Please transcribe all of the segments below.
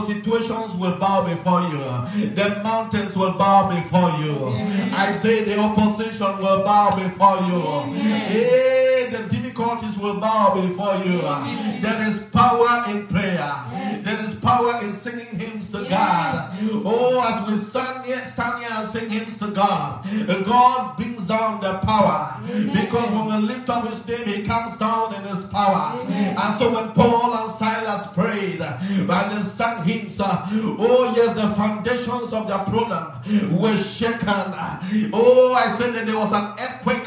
situations will bow before you. The mountains will bow before you. I say the opposition will bow before you. Hey, the difficulties will bow before you. There is power in prayer. There is power in singing hymns to God. Oh, as we stand here and sing hymns to God, God brings down the power. Because when we lift up his name, he comes down in his power. And so when Paul and Silas prayed and they sang hymns, oh yes, the foundations of their problem were shaken. Oh, I said that there was an earthquake.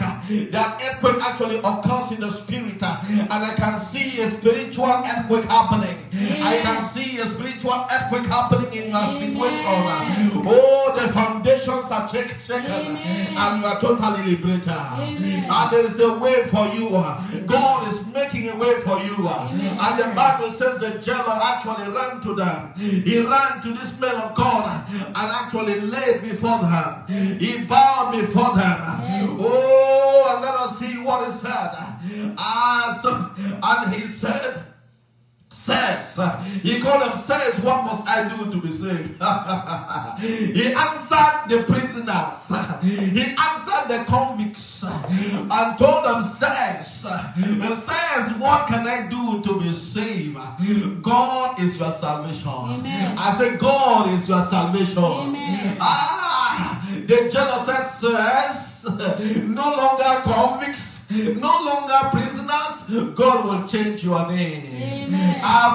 That earthquake actually occurs in the spirit, and I can see a spiritual earthquake happening. I can see a spiritual earthquake happening in your situation. Oh, the foundations are shaken, and you are totally liberated. And there is a way for you. God is making a way for you. And the Bible says the jailer actually ran to them. He ran to this man of God and actually laid before them. He bowed before them. Oh, and let us see what he said. And he said, he called them, says, what must I do to be saved? He answered the prisoners. He answered the convicts and told them, says, what can I do to be saved? God is your salvation. Amen. I said, God is your salvation. Amen. The jailer says, no longer convicts, no longer prisoners. God will change your name.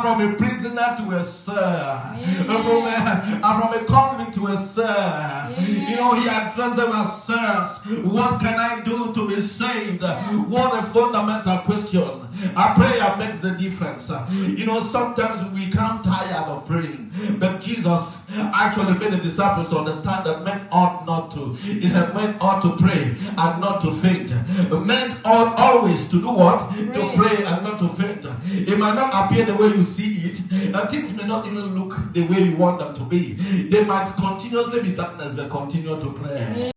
From a prisoner to a sir. From a convict to a sir. He addressed them as sirs. What can I do to be saved? What a fundamental question. A prayer makes the difference. Sometimes we become tired of praying. But Jesus actually made the disciples understand that men ought not to. Men ought to pray and not to faint. Men ought always to do what? To pray and not to faint. It might not appear the way you see it. Things may not even look the way you want them to be. They might continuously be darkness, but continue to pray.